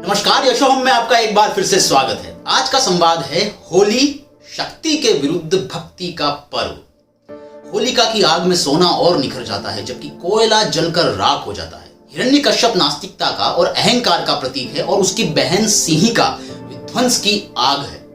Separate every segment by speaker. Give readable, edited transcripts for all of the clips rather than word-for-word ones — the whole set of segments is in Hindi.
Speaker 1: नमस्कार, यशोहम में आपका एक बार फिर से स्वागत है। आज का संवाद है होली, शक्ति के विरुद्ध भक्ति का पर्व। होलिका की आग में सोना और निखर जाता है, जबकि कोयला जलकर राख हो जाता है। हिरण्यकश्यप नास्तिकता का और अहंकार का प्रतीक है और उसकी बहन सिंहिका विध्वंस की आग है।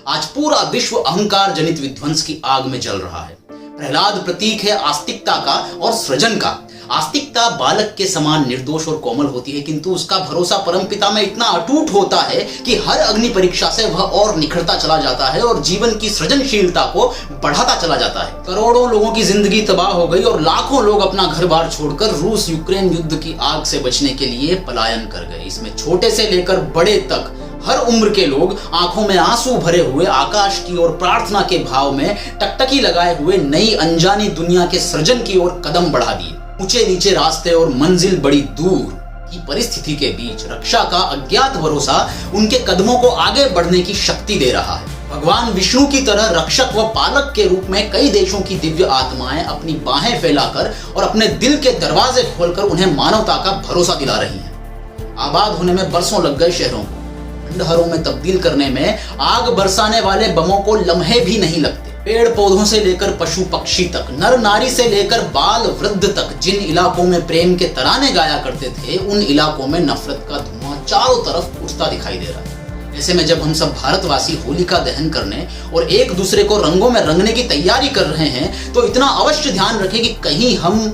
Speaker 1: आज पूरा विश्व अहंकार जनित विध्वंस की आग में जल रहा है। प्रहलाद प्रतीक है आस्तिकता का और सृजन का। आस्तिकता बालक के समान निर्दोष और कोमल होती है, किंतु उसका भरोसा परमपिता में इतना अटूट होता है कि हर अग्नि परीक्षा से वह और निखरता चला जाता है और जीवन की सृजनशीलता को बढ़ाता चला जाता है। करोड़ों लोगों की जिंदगी तबाह हो गई और लाखों लोग अपना घर बार छोड़कर रूस यूक्रेन युद्ध की आग से बचने के लिए पलायन कर गए। इसमें छोटे से लेकर बड़े तक हर उम्र के लोग आंखों में आंसू भरे हुए आकाश की ओर प्रार्थना के भाव में टकटकी लगाए हुए नई अनजानी दुनिया के सृजन की ओर कदम बढ़ा दिए। ऊंचे नीचे रास्ते और मंजिल बड़ी दूर की परिस्थिति के बीच रक्षा का अज्ञात भरोसा उनके कदमों को आगे बढ़ने की शक्ति दे रहा है। भगवान विष्णु की तरह रक्षक व पालक के रूप में कई देशों की दिव्य आत्माएं अपनी बाहें फैलाकर और अपने दिल के दरवाजे खोलकर उन्हें मानवता का भरोसा दिला रही हैं। आबाद होने में बरसों लग गए शहरों को, खंडहरों में तब्दील करने में आग बरसाने वाले बमों को लम्हे भी नहीं लगते। पेड़ पौधों से लेकर पशु पक्षी तक, नर नारी से लेकर बाल वृद्ध तक जिन इलाकों में प्रेम के तराने गाया करते थे, उन इलाकों में नफरत का धुआं चारों तरफ उठता दिखाई दे रहा है। ऐसे में जब हम सब भारतवासी होलिका दहन करने और एक दूसरे को रंगों में रंगने की तैयारी कर रहे हैं, तो इतना अवश्य ध्यान रखें कि कहीं हम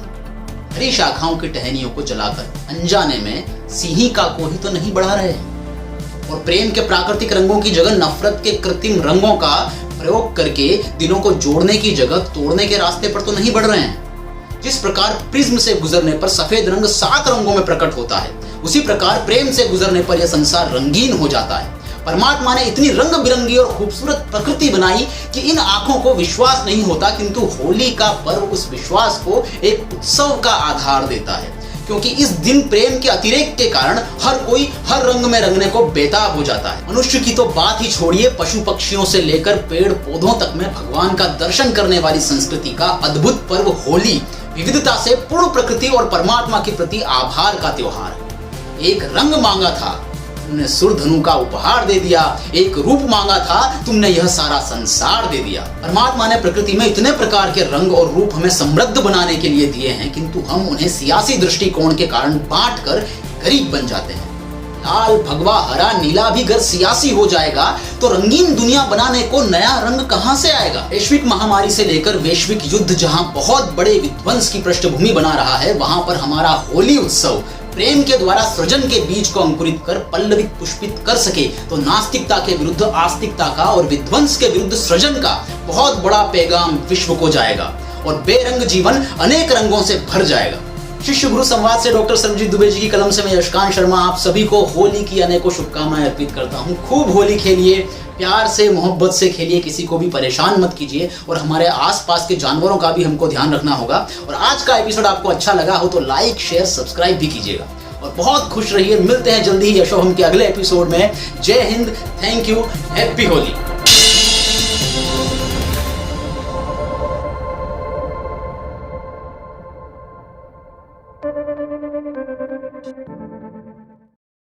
Speaker 1: हरी शाखाओं की टहनियों को जलाकर अनजाने में सिंहिका को ही तो नहीं बढ़ा रहे हैं और प्रेम के प्राकृतिक रंगों की जगह नफरत के कृत्रिम रंगों का प्रयोग करके दिलों को जोड़ने की जगह तोड़ने के रास्ते पर तो नहीं बढ़ रहे हैं। जिस प्रकार प्रिज्म से गुजरने पर सफेद रंग 7 रंगों में प्रकट होता है, उसी प्रकार प्रेम से गुजरने पर यह संसार रंगीन हो जाता है। परमात्मा ने इतनी रंग बिरंगी और खूबसूरत प्रकृति बनाई कि इन आंखों को विश्वास नहीं होता, किंतु होली का पर्व उस विश्वास को एक उत्सव का आधार देता है, क्योंकि इस दिन प्रेम के अतिरेक के कारण हर कोई हर रंग में रंगने को बेताब हो जाता है। मनुष्य की तो बात ही छोड़िए, पशु पक्षियों से लेकर पेड़ पौधों तक में भगवान का दर्शन करने वाली संस्कृति का अद्भुत पर्व होली विविधता से पूर्ण प्रकृति और परमात्मा के प्रति आभार का त्योहार है। एक रंग मांगा था, तुमने सुरधनु का उपहार दे दिया। एक रूप मांगा था, तुमने यह सारा संसार दे दिया। परमात्मा ने प्रकृति में इतने प्रकार के रंग और रूप हमें समृद्ध बनाने के लिए दिए हैं, किंतु हम उन्हें सियासी दृष्टिकोण के कारण बांटकर गरीब बन जाते हैं। लाल, भगवा, हरा, नीला भी अगर सियासी हो जाएगा तो रंगीन दुनिया बनाने को नया रंग कहां से आएगा। वैश्विक महामारी से लेकर वैश्विक युद्ध जहां बहुत बड़े विध्वंस की पृष्ठभूमि बना रहा है, वहां पर हमारा होली उत्सव प्रेम के द्वारा सृजन के बीज को अंकुरित कर पल्लवित पुष्पित कर सके, तो नास्तिकता के विरुद्ध आस्तिकता का और विध्वंस के विरुद्ध सृजन का बहुत बड़ा पैगाम विश्व को जाएगा और बेरंग जीवन अनेक रंगों से भर जाएगा। शिष्य गुरु संवाद से डॉक्टर सर्वजीत दुबे जी की कलम से मैं यशकांत शर्मा आप सभी को होली की अनेकों शुभकामनाएं अर्पित करता हूं। खूब होली खेलिए, प्यार से मोहब्बत से खेलिए, किसी को भी परेशान मत कीजिए और हमारे आसपास के जानवरों का भी हमको ध्यान रखना होगा। और आज का एपिसोड आपको अच्छा लगा हो तो लाइक शेयर सब्सक्राइब भी कीजिएगा और बहुत खुश रहिए। मिलते हैं जल्दी ही यशोहम के अगले एपिसोड में। जय Hind, thank you, happy Holi.